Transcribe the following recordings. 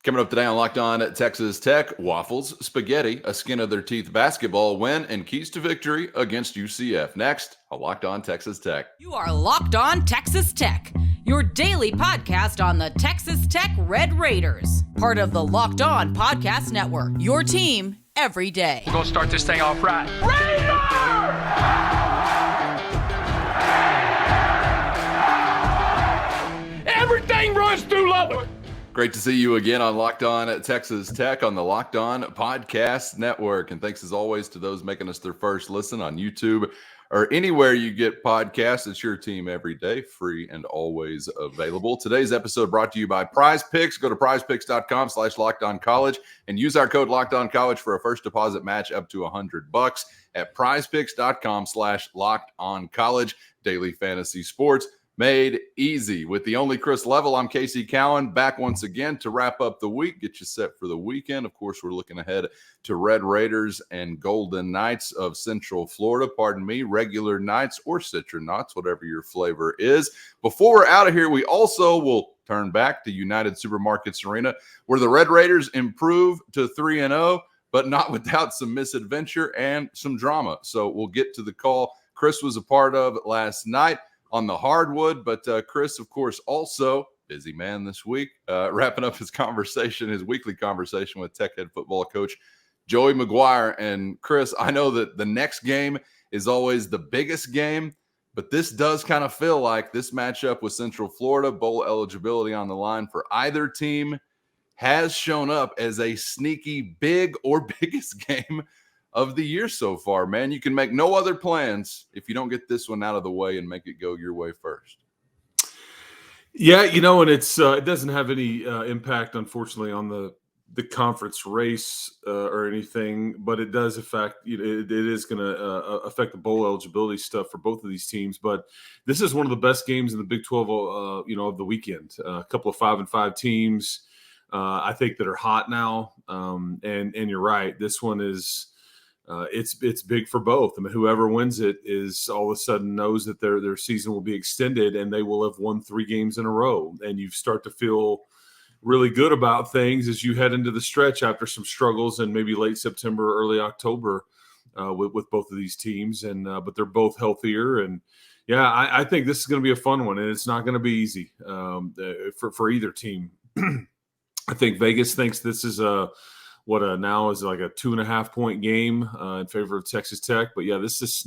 Coming up today on Locked On at Texas Tech, waffles, spaghetti, a skin of their teeth basketball win, and keys to victory against UCF. Next, a Locked On Texas Tech. You are Locked On Texas Tech, your daily podcast on the Texas Tech Red Raiders, part of the Locked On Podcast Network, your team every day. We're going to start this thing off right. Raider! Everything runs through Lubbock. Great to see you again on Locked On at Texas Tech on the Locked On Podcast Network. And thanks as always to those making us their first listen on YouTube or anywhere you get podcasts. It's your team every day, free and always available. Today's episode brought to you by PrizePicks. Go to prizepicks.com/LockedOnCollege and use our code LockedOnCollege for a first deposit match up to $100 at prizepicks.com/LockedOnCollege. Daily fantasy sports made easy. With the only Chris Level, I'm Casey Cowan, back once again to wrap up the week, get you set for the weekend. Of course, we're looking ahead to Red Raiders and Golden Knights of Central Florida. Pardon me, regular Knights or Citronauts, whatever your flavor is. Before we're out of here, we also will turn back to United Supermarkets Arena, where the Red Raiders improve to 3-0, but not without some misadventure and some drama. So we'll get to the call Chris was a part of last night on the hardwood, but Chris, of course, also busy man this week, wrapping up his weekly conversation with Tech head football coach Joey McGuire. And Chris, I know that the next game is always the biggest game, but this does kind of feel like this matchup with Central Florida, bowl eligibility on the line for either team, has shown up as a sneaky big or biggest game of the year so far, man. You can make no other plans if you don't get this one out of the way and make it go your way first. Yeah, and it's it doesn't have any impact, unfortunately, on the conference race or anything, but it does affect. It is going to affect the bowl eligibility stuff for both of these teams. But this is one of the best games in the Big 12, of the weekend. A couple of 5-5 teams, I think, that are hot now. And you're right, this one is. It's big for both. I mean, whoever wins it is all of a sudden knows that their season will be extended and they will have won 3 games in a row. And you start to feel really good about things as you head into the stretch after some struggles in maybe late September, early October with both of these teams. And but they're both healthier. And yeah, I think this is going to be a fun one, and it's not going to be easy for either team. I think Vegas thinks this is now is like a 2.5-point game in favor of Texas Tech. But yeah, this is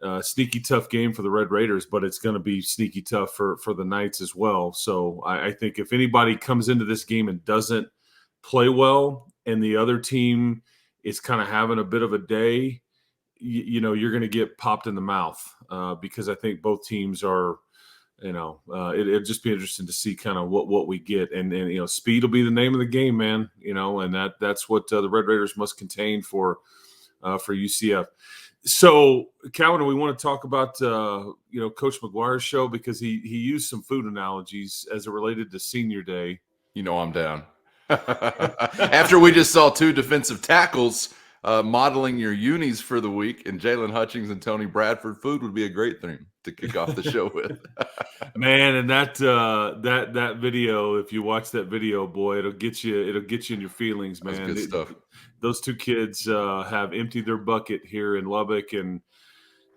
a sneaky tough game for the Red Raiders, but it's going to be sneaky tough for the Knights as well. So I think if anybody comes into this game and doesn't play well and the other team is kind of having a bit of a day, you're going to get popped in the mouth because I think both teams are, it'd just be interesting to see kind of what we get, and speed will be the name of the game, man. And that's what the Red Raiders must contain for UCF. So, Calvin, we want to talk about Coach McGuire's show because he used some food analogies as it related to Senior Day. I'm down. After we just saw 2 defensive tackles modeling your unis for the week, and Jalen Hutchings and Tony Bradford, food would be a great theme to kick off the show with. Man, and that video, if you watch that video, boy, it'll get you in your feelings, man. That's good stuff. Those 2 kids have emptied their bucket here in Lubbock, and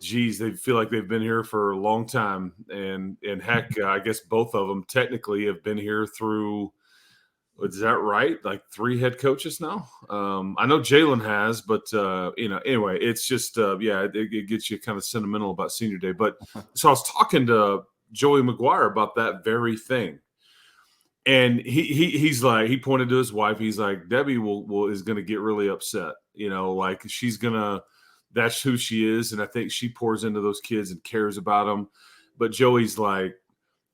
geez, they feel like they've been here for a long time. And heck, I guess both of them technically have been here through. Is that right? Like 3 head coaches now? I know Jalen has, but, anyway, it's just, it gets you kind of sentimental about Senior Day. But so I was talking to Joey McGuire about that very thing. And he's like, he pointed to his wife. He's like, Debbie is going to get really upset. Like she's going to, that's who she is. And I think she pours into those kids and cares about them. But Joey's like,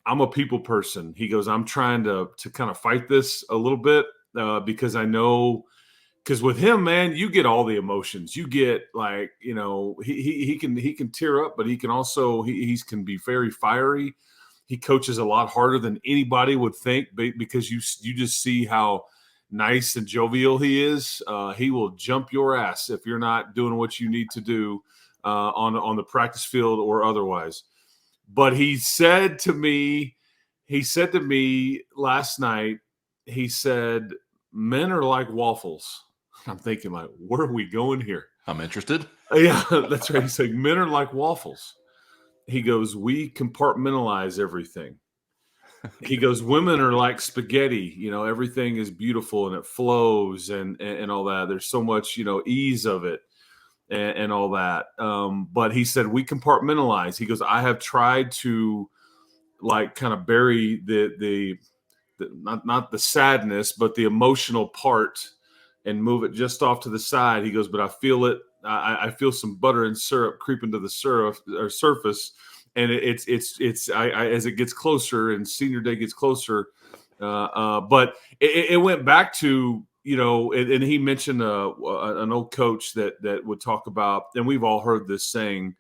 I'm a people person. He goes, I'm trying to kind of fight this a little bit because I know, because with him, man, you get all the emotions. You get like, he can tear up, but he can also, he can be very fiery. He coaches a lot harder than anybody would think because you just see how nice and jovial he is. He will jump your ass if you're not doing what you need to do on the practice field or otherwise. But he said to me last night, he said, men are like waffles. I'm thinking, like, where are we going here? I'm interested. Yeah, that's right. He's like, men are like waffles. He goes, we compartmentalize everything. He goes, women are like spaghetti. You know, everything is beautiful and it flows and all that. There's so much, ease of it and all that. But he said, we compartmentalize. He goes, I have tried to like kind of bury the not the sadness, but the emotional part and move it just off to the side. He goes, but I feel it. I feel some butter and syrup creeping to the surface, and it's as it gets closer and senior day gets closer. But it went back to, and he mentioned an old coach that would talk about, and we've all heard this saying,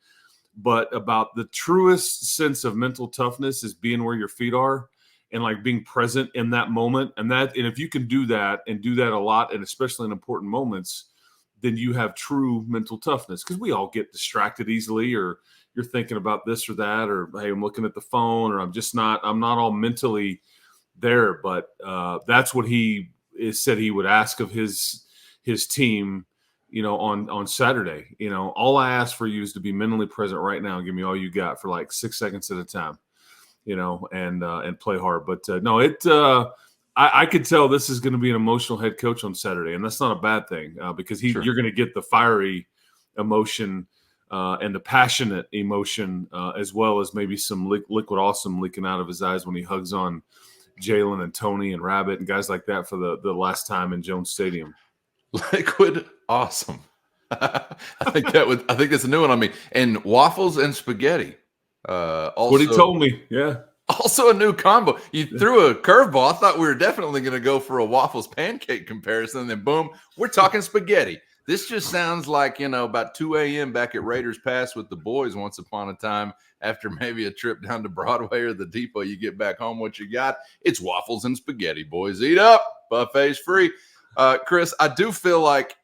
but about the truest sense of mental toughness is being where your feet are and like being present in that moment. And if you can do that and do that a lot, and especially in important moments, then you have true mental toughness, because we all get distracted easily, or you're thinking about this or that, or, hey, I'm looking at the phone, or I'm not all mentally there. But that's what he said he would ask of his team, on Saturday. All I ask for you is to be mentally present right now and give me all you got for like 6 seconds at a time, and play hard. But I could tell this is going to be an emotional head coach on Saturday, and that's not a bad thing, because Sure. you're going to get the fiery emotion and the passionate emotion, as well as maybe some liquid awesome leaking out of his eyes when he hugs on Jalen and Tony and Rabbit and guys like that for the last time in Jones Stadium. Liquid awesome. I think that's a new one on me. And waffles and spaghetti. Also, what he told me, yeah. Also a new combo. You threw a curveball. I thought we were definitely going to go for a waffles pancake comparison. And then boom, we're talking spaghetti. This just sounds like, about 2 a.m. back at Raiders Pass with the boys once upon a time, after maybe a trip down to Broadway or the Depot. You get back home, what you got? It's waffles and spaghetti, boys. Eat up. Buffet's free. Chris, I do feel like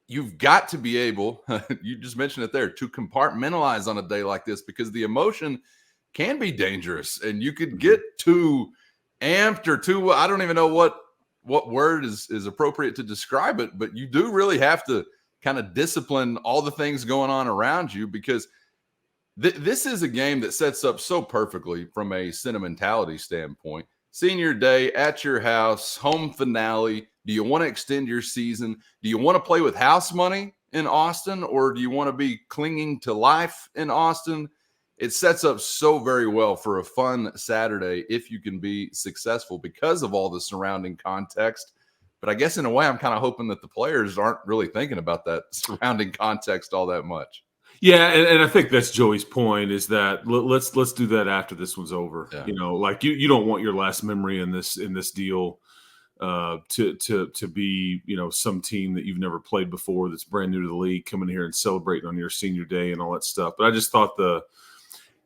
you've got to be able, you just mentioned it there, to compartmentalize on a day like this, because the emotion can be dangerous, and you could get too amped or too, I don't even know what word is appropriate to describe it, but you do really have to kind of discipline all the things going on around you, because this is a game that sets up so perfectly from a sentimentality standpoint. Senior day at your house, home finale. Do you want to extend your season? Do you want to play with house money in Austin, or do you want to be clinging to life in Austin? It sets up so very well for a fun Saturday if you can be successful because of all the surrounding context. But I guess in a way, I'm kind of hoping that the players aren't really thinking about that surrounding context all that much. Yeah, and I think that's Joey's point, is that let's do that after this one's over. Yeah. Like you don't want your last memory in this deal to be, some team that you've never played before that's brand new to the league coming here and celebrating on your senior day and all that stuff. But I just thought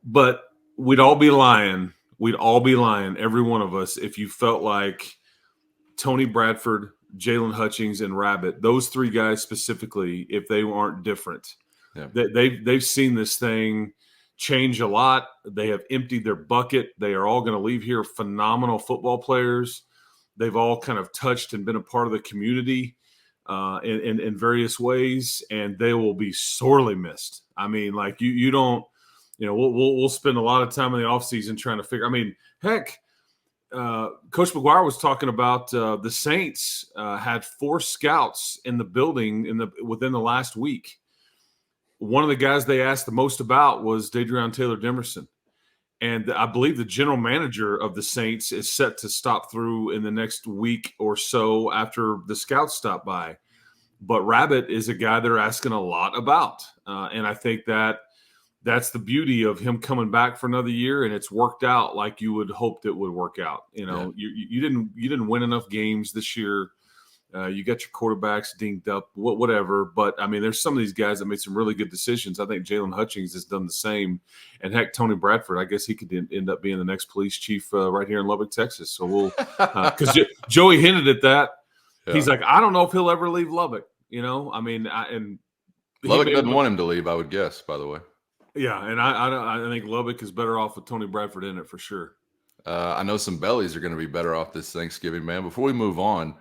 but we'd all be lying. We'd all be lying, every one of us, if you felt like Tony Bradford, Jalen Hutchings, and Rabbit, those three guys specifically, if they aren't different. Yeah. They've seen this thing change a lot. They have emptied their bucket. They are all going to leave here phenomenal football players. They've all kind of touched and been a part of the community in various ways, and they will be sorely missed. I mean, like you don't. We'll spend a lot of time in the offseason trying to figure. I mean, heck, Coach McGuire was talking about the Saints had 4 scouts in the building within the last week. One of the guys they asked the most about was Dadrion Taylor-Demerson. And I believe the general manager of the Saints is set to stop through in the next week or so after the scouts stop by. But Rabbit is a guy they're asking a lot about. And I think that's the beauty of him coming back for another year, and it's worked out like you would hoped it would work out. You didn't win enough games this year. You got your quarterbacks dinged up, whatever. But I mean, there's some of these guys that made some really good decisions. I think Jalen Hutchings has done the same, and heck, Tony Bradford, I guess he could end up being the next police chief right here in Lubbock, Texas. So we'll because Joey hinted at that. Yeah. He's like, I don't know if he'll ever leave Lubbock. I mean, Lubbock doesn't want him to leave, I would guess. By the way. Yeah, and I think Lubbock is better off with Tony Bradford in it for sure. I know some bellies are going to be better off this Thanksgiving, man. Before we move on,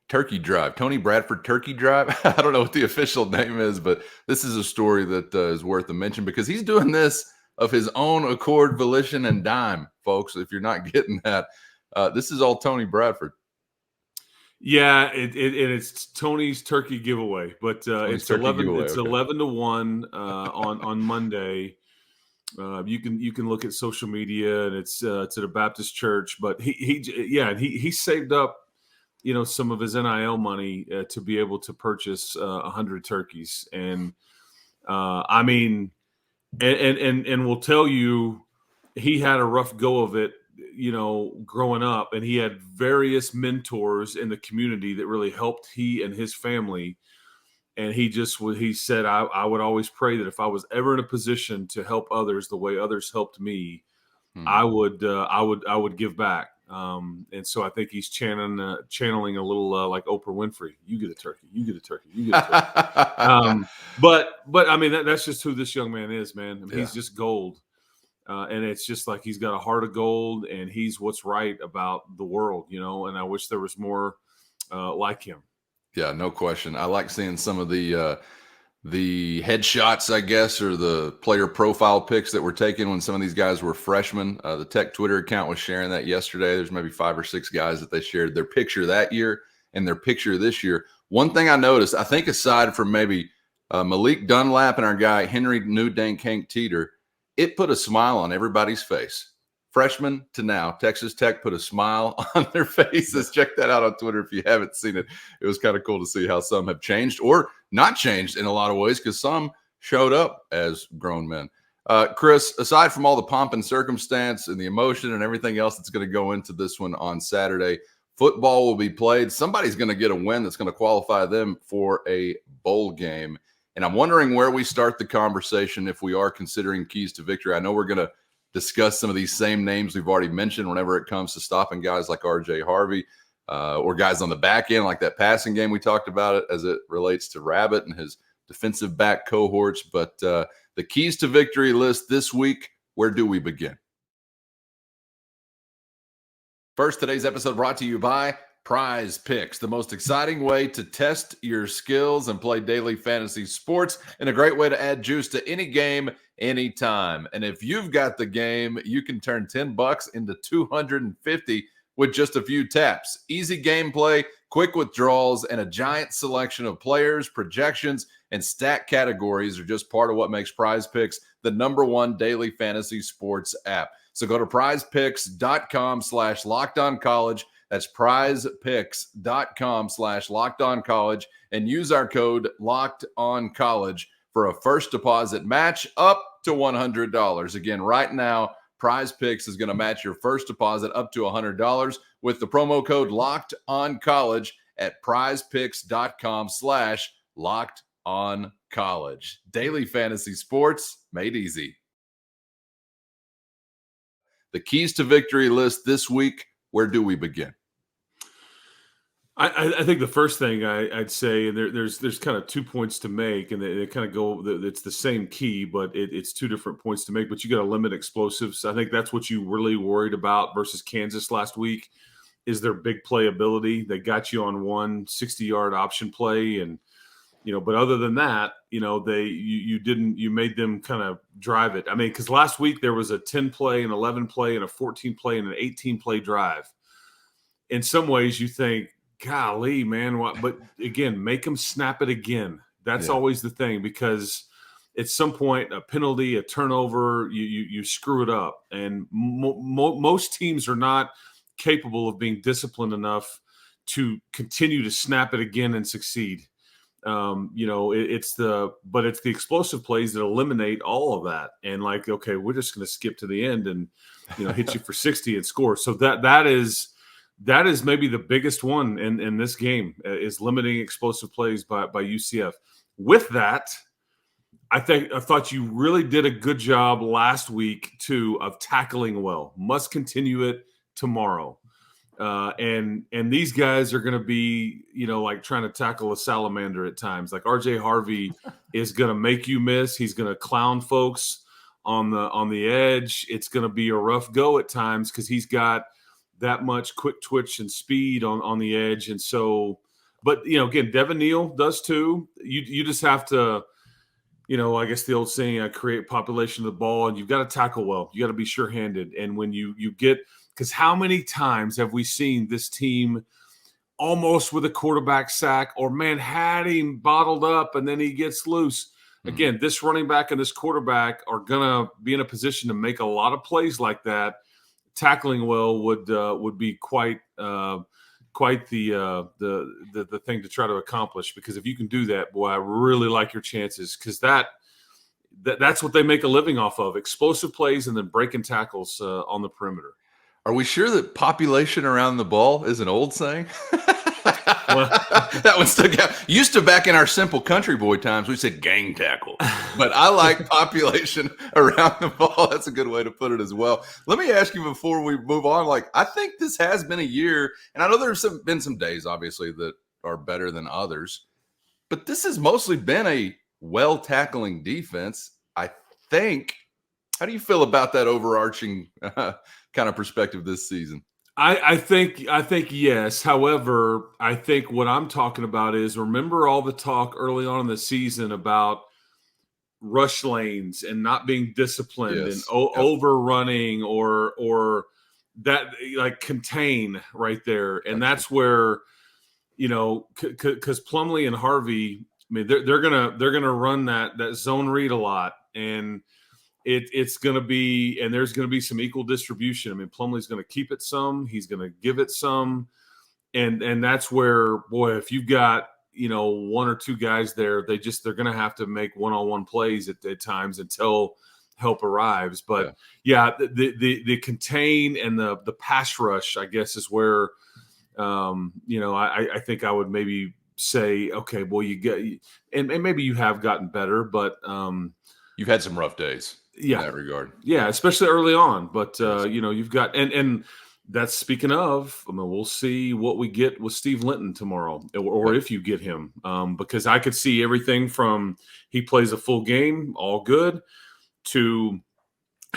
Turkey Drive, Tony Bradford Turkey Drive. I don't know what the official name is, but this is a story that is worth a mention because he's doing this of his own accord, volition, and dime, folks. If you're not getting that, this is all Tony Bradford. Yeah, it's Tony's turkey giveaway, but it's 11. It's 11-1 on Monday. You can look at social media, and it's at a Baptist church. But he saved up, some of his NIL money to be able to purchase 100 turkeys, and I mean, and will tell you, he had a rough go of it, growing up, and he had various mentors in the community that really helped he and his family. And he said, I would always pray that if I was ever in a position to help others the way others helped me, I would give back. And so I think he's channeling a little like Oprah Winfrey. You get a turkey, you get a turkey, you get a turkey. But I mean, that's just who this young man is, man. I mean, he's just gold. And it's just like he's got a heart of gold, and he's what's right about the world, and I wish there was more like him. Yeah, no question. I like seeing some of the headshots, I guess, or the player profile pics that were taken when some of these guys were freshmen. The Tech Twitter account was sharing that yesterday. There's maybe 5 or 6 guys that they shared their picture that year and their picture this year. One thing I noticed, I think aside from maybe Malik Dunlap and our guy Henry Newdank Hank Teeter, it put a smile on everybody's face. Freshman to now, Texas Tech put a smile on their faces. Check that out on Twitter if you haven't seen it. It was kind of cool to see how some have changed or not changed in a lot of ways, because some showed up as grown men. Chris, aside from all the pomp and circumstance and the emotion and everything else that's going to go into this one on Saturday, football will be played. Somebody's going to get a win that's going to qualify them for a bowl game. And I'm wondering where we start the conversation if we are considering keys to victory. I know we're going to discuss some of these same names we've already mentioned whenever it comes to stopping guys like RJ Harvey or guys on the back end, like that passing game we talked about it as it relates to Rabbit and his defensive back cohorts. But the keys to victory list this week, where do we begin? First, today's episode brought to you by PrizePicks, the most exciting way to test your skills and play daily fantasy sports, and a great way to add juice to any game, anytime. And if you've got the game, you can turn $10 into $250 with just a few taps. Easy gameplay, quick withdrawals, and a giant selection of players, projections, and stat categories are just part of what makes PrizePicks the #1 daily fantasy sports app. So go to prizepicks.com/lockedoncollege. That's prizepicks.com/lockedoncollege and use our code LOCKEDONCollege for a first deposit match up to $100. Again, right now, PrizePicks is going to match your first deposit up to $100 with the promo code LOCKEDONCollege at prizepicks.com/lockedoncollege. Daily fantasy sports made easy. The keys to victory list this week, where do we begin? I think the first thing I'd say, and there's kind of 2 points to make, and they kind of go, it's the same key, but it's 2 different points to make, but you got to limit explosives. I think that's what you really worried about versus Kansas last week, is their big playability. They got you on one 60-yard option play, and but other than that, you made them kind of drive it. I mean, because last week there was a 10-play, an 11-play, and a 14-play, and an 18-play drive. In some ways, you think, golly, man, what? But again, make them snap it again. That's always the thing, because at some point, a penalty, a turnover, you screw it up. And most teams are not capable of being disciplined enough to continue to snap it again and succeed. It's the explosive plays that eliminate all of that. And like, okay, we're just going to skip to the end and, hit you for 60 and score. So that is maybe the biggest one in this game, is limiting explosive plays by UCF. With that, I thought you really did a good job last week too of tackling well. Must continue it tomorrow. And these guys are going to be, like trying to tackle a salamander at times. Like RJ Harvey is going to make you miss. He's going to clown folks on the edge. It's going to be a rough go at times because he's got that much quick twitch and speed on the edge. And so, but, again, Devin Neal does too. You just have to, I guess the old saying, create population of the ball, and you've got to tackle well. You got to be sure-handed. And when you get – because how many times have we seen this team almost with a quarterback sack or, man, had him bottled up and then he gets loose? Again, this running back and this quarterback are going to be in a position to make a lot of plays like that. Tackling well would be quite the thing to try to accomplish, because if you can do that, boy, I really like your chances, because that's what they make a living off of: explosive plays and then breaking tackles on the perimeter. Are we sure that population around the ball is an old saying? Well, that one stuck out. Used to, back in our simple country boy times, we said gang tackle. But I like population around the ball. That's a good way to put it as well. Let me ask you before we move on, I think this has been a year, and I know there's been some days, obviously, that are better than others, but this has mostly been a well-tackling defense, I think. How do you feel about that overarching kind of perspective this season? I think yes. However, I think what I'm talking about is, remember all the talk early on in the season about rush lanes and not being disciplined and overrunning or that, contain right there. And that's where, because Plumlee and Harvey, I mean, they're gonna run that zone read a lot, and it's going to be, and there's going to be some equal distribution. I mean, Plumlee's going to keep it some, he's going to give it some, and that's where, boy, if you've got one or two guys there, they're going to have to make one-on-one plays at times until help arrives. But the contain and the pass rush, I guess, is where I think I would maybe say, okay, well, you get, and maybe you have gotten better, but you've had some rough days. In that regard. Yeah, especially early on. But, you've got – and that's speaking of, I mean, we'll see what we get with Steve Linton tomorrow, or if you get him, because I could see everything from he plays a full game, all good, to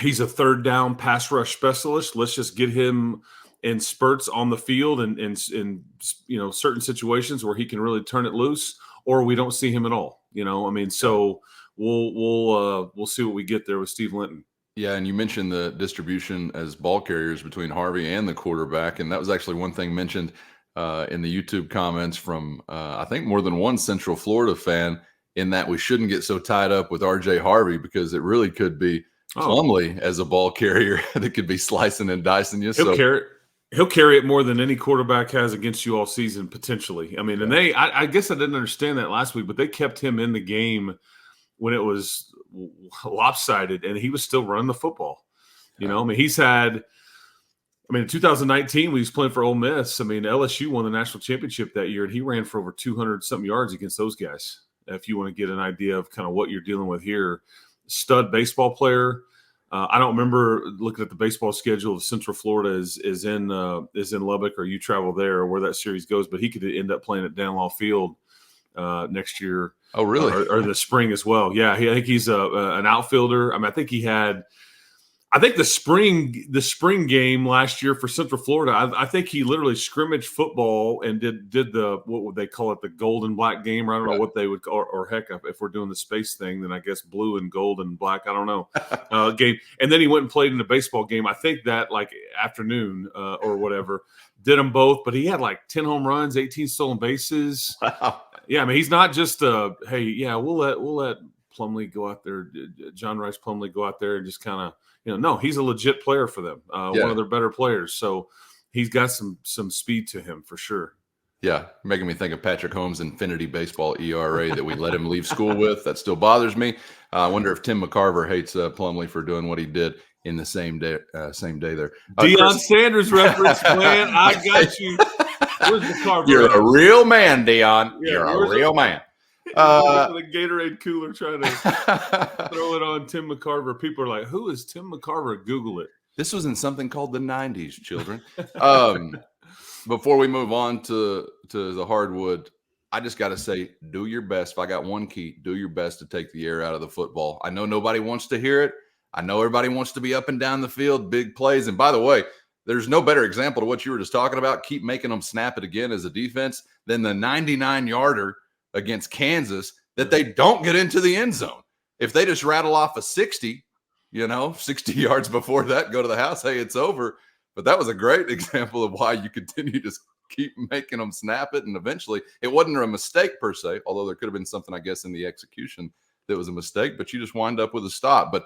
he's a third down pass rush specialist. Let's just get him in spurts on the field and in certain situations where he can really turn it loose, or we don't see him at all. So – We'll see what we get there with Steve Linton. Yeah, and you mentioned the distribution as ball carriers between Harvey and the quarterback, and that was actually one thing mentioned in the YouTube comments from I think more than one Central Florida fan, in that we shouldn't get so tied up with R.J. Harvey, because it really could be Plumlee as a ball carrier that could be slicing and dicing you. He'll carry it more than any quarterback has against you all season, potentially. I mean, and I guess I didn't understand that last week, but they kept him in the game when it was lopsided, and he was still running the football. I mean, in 2019, when he was playing for Ole Miss, I mean, LSU won the national championship that year, and he ran for over 200-something yards against those guys. If you want to get an idea of kind of what you're dealing with here, stud baseball player. I don't remember looking at the baseball schedule of Central Florida is in Lubbock, or you travel there, or where that series goes, but he could end up playing at Danlaw Field next year. Oh, really? Or the spring as well. Yeah, I think he's an outfielder. I mean, I think the spring game last year for Central Florida, I think he literally scrimmaged football and did the, what would they call it, the gold and black game, or I don't know what they would call, or heck, if we're doing the space thing, then I guess blue and gold and black, I don't know, game. And then he went and played in a baseball game, I think that afternoon or whatever, did them both, but he had 10 home runs, 18 stolen bases. Wow. Yeah, I mean, he's not just hey, yeah, we'll let Plumlee go out there, John Rice Plumlee go out there and just kind of, no, he's a legit player for them, one of their better players. So he's got some speed to him for sure. Yeah, making me think of Patrick Holmes' infinity baseball ERA that we let him leave school with. That still bothers me. I wonder if Tim McCarver hates Plumlee for doing what he did in the same day there. Deion Sanders reference, man. I got you. Where's McCarver? You're a real man, Deion. Yeah, you're a real man. The Gatorade cooler trying to throw it on Tim McCarver. People are like, who is Tim McCarver? Google it. This was in something called the 90s, children. Before we move on to the hardwood, I just got to say, do your best. If I got one key, do your best to take the air out of the football. I know nobody wants to hear it. I know everybody wants to be up and down the field, big plays. And by the way, there's no better example to what you were just talking about. Keep making them snap it again as a defense than the 99-yarder against Kansas that they don't get into the end zone. If they just rattle off a 60, 60 yards before that, go to the house, hey, it's over. But that was a great example of why you continue to keep making them snap it. And eventually it wasn't a mistake per se, although there could have been something, I guess, in the execution that was a mistake, but you just wind up with a stop. But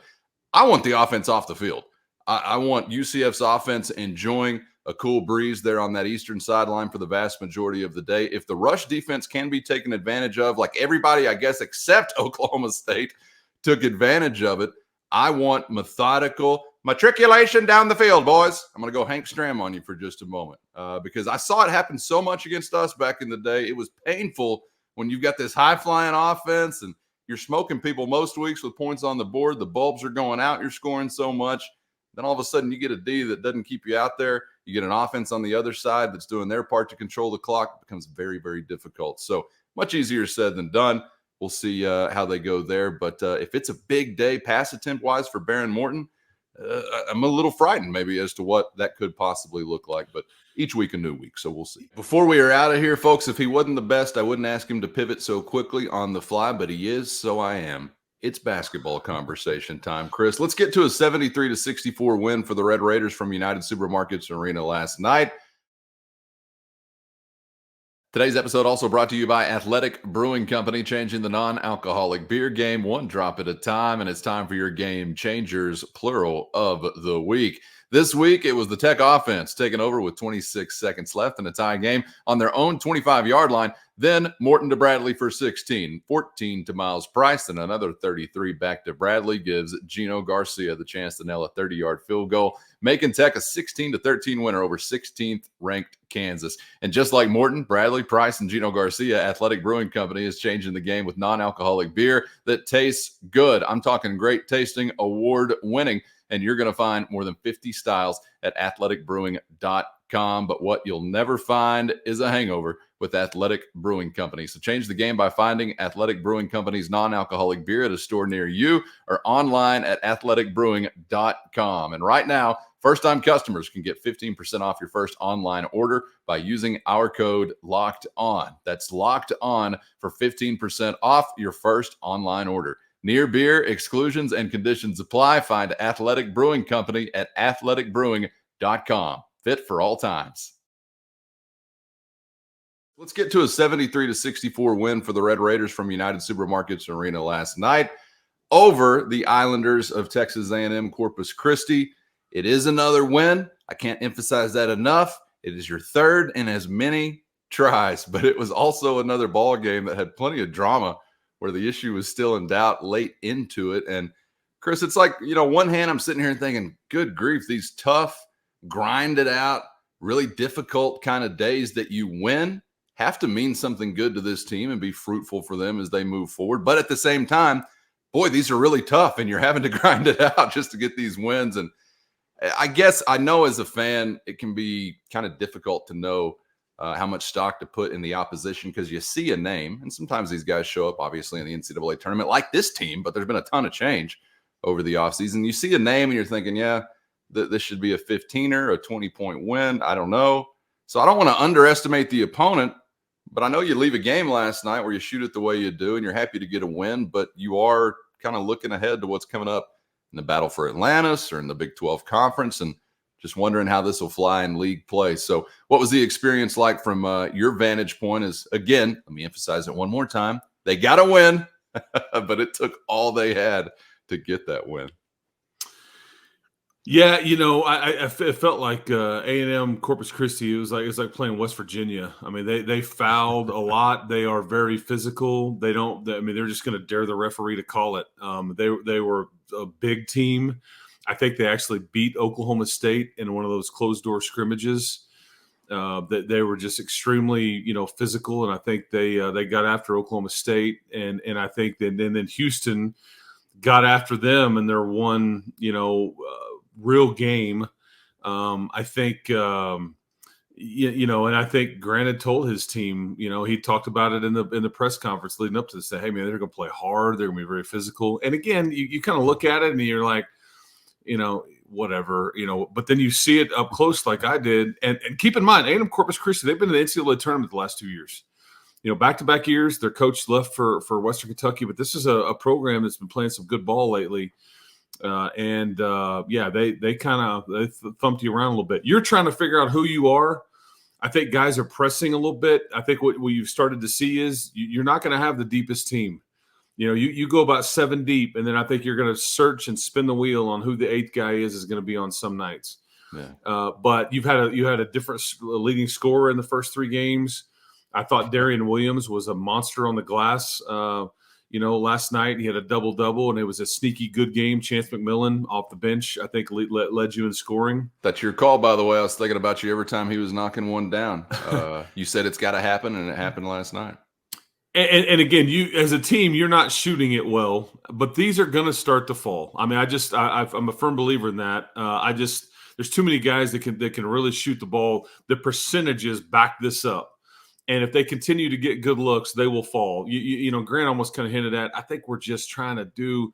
I want the offense off the field. I want UCF's offense enjoying a cool breeze there on that eastern sideline for the vast majority of the day. If the rush defense can be taken advantage of, like everybody, I guess, except Oklahoma State took advantage of it, I want methodical matriculation down the field, boys. I'm going to go Hank Stram on you for just a moment because I saw it happen so much against us back in the day. It was painful when you've got this high-flying offense and you're smoking people most weeks with points on the board. The bulbs are going out. You're scoring so much. Then all of a sudden you get a D that doesn't keep you out there. You get an offense on the other side that's doing their part to control the clock. It becomes very, very difficult. So much easier said than done. We'll see how they go there. But if it's a big day pass attempt-wise for Baron Morton, I'm a little frightened maybe as to what that could possibly look like. But each week a new week, so we'll see. Before we are out of here, folks, if he wasn't the best, I wouldn't ask him to pivot so quickly on the fly, but he is, so I am. It's basketball conversation time, Chris. Let's get to a 73-64 win for the Red Raiders from United Supermarkets Arena last night. Today's episode also brought to you by Athletic Brewing Company, changing the non-alcoholic beer game one drop at a time, and it's time for your game changers, plural, of the week. This week, it was the Tech offense taking over with 26 seconds left in a tie game on their own 25-yard line. Then Morton to Bradley for 16, 14 to Miles Price, and another 33 back to Bradley gives Gino Garcia the chance to nail a 30-yard field goal, making Tech a 16-13 winner over 16th ranked Kansas. And just like Morton, Bradley, Price, and Gino Garcia, Athletic Brewing Company is changing the game with non-alcoholic beer that tastes good. I'm talking great tasting, award-winning, and you're going to find more than 50 styles at athleticbrewing.com. But what you'll never find is a hangover with Athletic Brewing Company. So change the game by finding Athletic Brewing Company's non-alcoholic beer at a store near you or online at athleticbrewing.com. And right now, first-time customers can get 15% off your first online order by using our code LOCKEDON. That's locked on for 15% off your first online order. Near beer, exclusions, and conditions apply. Find Athletic Brewing Company at athleticbrewing.com. Fit for all times. Let's get to a 73-64 win for the Red Raiders from United Supermarkets Arena last night over the Islanders of Texas A&M Corpus Christi. It is another win. I can't emphasize that enough. It is your third in as many tries, but it was also another ball game that had plenty of drama where the issue was still in doubt late into it. And Chris, it's like, one hand I'm sitting here and thinking, good grief, these tough, grinded out, really difficult kind of days that you win have to mean something good to this team and be fruitful for them as they move forward. But at the same time, boy, these are really tough and you're having to grind it out just to get these wins. And I guess I know as a fan, it can be kind of difficult to know how much stock to put in the opposition because you see a name, and sometimes these guys show up, obviously, in the NCAA tournament like this team, but there's been a ton of change over the offseason. You see a name and you're thinking, yeah, this should be a 15er, a 20-point win. I don't know. So I don't want to underestimate the opponent, but I know you leave a game last night where you shoot it the way you do and you're happy to get a win, but you are kind of looking ahead to what's coming up in the battle for Atlantis or in the Big 12 Conference and just wondering how this will fly in league play. So what was the experience like from your vantage point is, again, let me emphasize it one more time, they got to win, but it took all they had to get that win. Yeah, I felt like A&M Corpus Christi. It was like playing West Virginia. I mean, they fouled a lot. They are very physical. They're just going to dare the referee to call it. They were a big team. I think they actually beat Oklahoma State in one of those closed door scrimmages. That they were just extremely, physical, and I think they got after Oklahoma State, and I think that then Houston got after them in their one, real game. I think, and I think Granite told his team, he talked about it in the press conference leading up to this, say, hey man, they're going to play hard. They're going to be very physical. And again, you kind of look at it and you're like, whatever, but then you see it up close like I did. And keep in mind, A&M Corpus Christi, they've been in the NCAA tournament the last 2 years. Back-to-back years, their coach left for Western Kentucky, but this is a program that's been playing some good ball lately. They thumped you around a little bit. You're trying to figure out who you are. I think guys are pressing a little bit. I think what you've started to see is you're not going to have the deepest team. You go about 7 deep, and then I think you're going to search and spin the wheel on who the 8th guy is going to be on some nights. Yeah. But you had a different leading scorer in the first 3 games. I thought Darian Williams was a monster on the glass. Last night he had a double-double, and it was a sneaky good game. Chance McMillan off the bench, I think, led you in scoring. That's your call, by the way. I was thinking about you every time he was knocking one down. You said it's got to happen, and it happened last night. And again, you as a team, you're not shooting it well, but these are going to start to fall. I mean, I'm a firm believer in that. There's too many guys that can really shoot the ball. The percentages back this up. And if they continue to get good looks, they will fall. Grant almost kind of hinted at, I think we're just trying to do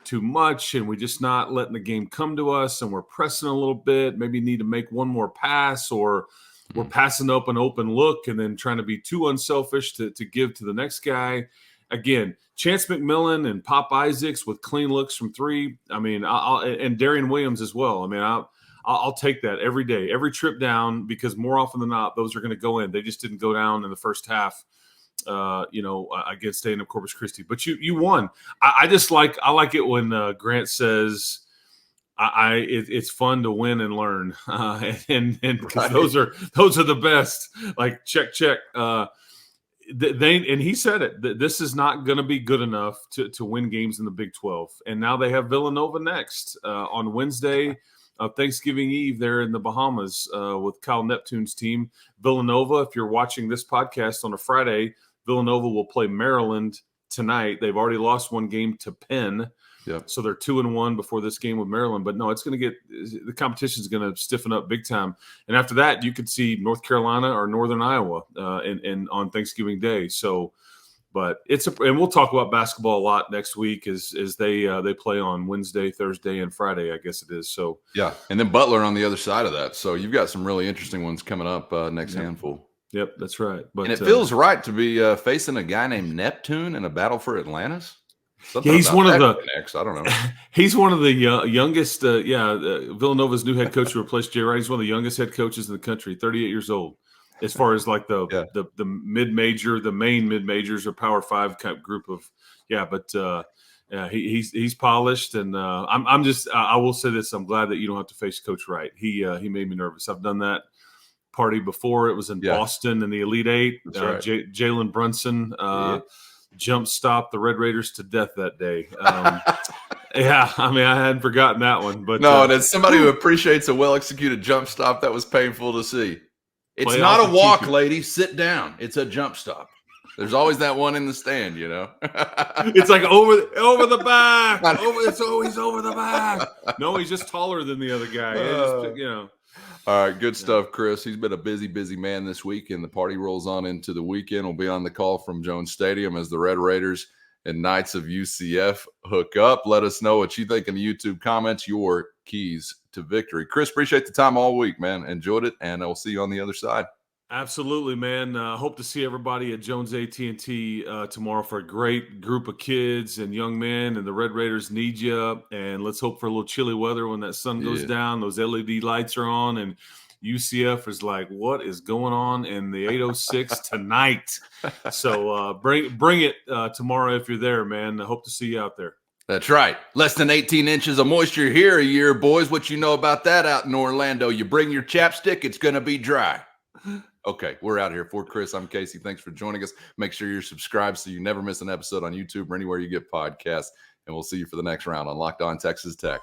too much, and we're just not letting the game come to us, and we're pressing a little bit. Maybe need to make one more pass, or we're passing up an open look and then trying to be too unselfish to give to the next guy. Again, Chance McMillan and Pop Isaacs with clean looks from 3. I mean, and Darian Williams as well. I mean, I'll take that every day, every trip down, because more often than not, those are going to go in. They just didn't go down in the first half, against A&M Corpus Christi. But you won. I like it when Grant says, it's fun to win and learn, and because those are the best. Like check. And he said it. This is not going to be good enough to win games in the Big 12. And now they have Villanova next on Wednesday. Thanksgiving Eve there in the Bahamas with Kyle Neptune's team. Villanova, if you're watching this podcast on a Friday, Villanova will play Maryland tonight. They've already lost 1 game to Penn. Yep. So they're 2-1 before this game with Maryland. But no, the competition is going to stiffen up big time. And after that, you could see North Carolina or Northern Iowa on Thanksgiving Day. So, but and we'll talk about basketball a lot next week as they play on Wednesday, Thursday, and Friday, I guess it is. So yeah, and then Butler on the other side of that. So you've got some really interesting ones coming up next handful. Yep, that's right. But and it feels right to be facing a guy named Neptune in a battle for Atlantis. He's one of the next. I don't know. He's one of the youngest. Villanova's new head coach who replaced Jay Wright. He's one of the youngest head coaches in the country. 38 years old. As far as like the mid-major, the main mid-majors or Power 5 type group of he's polished, and I will say this: I'm glad that you don't have to face Coach Wright. He made me nervous. I've done that party before. It was in Boston in the Elite 8. Right. Jalen Brunson jump stopped the Red Raiders to death that day. Yeah, I mean, I hadn't forgotten that one. But no, and as somebody who appreciates a well-executed jump stop, that was painful to see. It's not a walk, lady. Sit down. It's a jump stop. There's always that one in the stand, It's like over the back. It's always over the back. No, he's just taller than the other guy. All right, good stuff, Chris. He's been a busy man this week, and the party rolls on into the weekend. We'll be on the call from Jones Stadium as the Red Raiders and Knights of UCF hook up. Let us know what you think in the YouTube comments, your keys to victory. Chris, appreciate the time all week, man. Enjoyed it, and I'll see you on the other side. Absolutely, man. Hope to see everybody at Jones AT&T tomorrow for a great group of kids and young men, and the Red Raiders need you. And let's hope for a little chilly weather when that sun goes down. Those LED lights are on, and UCF is like, what is going on in the 806 tonight? So bring it tomorrow if you're there, man. I hope to see you out there. That's right. Less than 18 inches of moisture here a year, boys. What you know about that out in Orlando? You bring your chapstick, it's going to be dry. Okay, we're out here. For Chris, I'm Casey. Thanks for joining us. Make sure you're subscribed so you never miss an episode on YouTube or anywhere you get podcasts. And we'll see you for the next round on Locked On Texas Tech.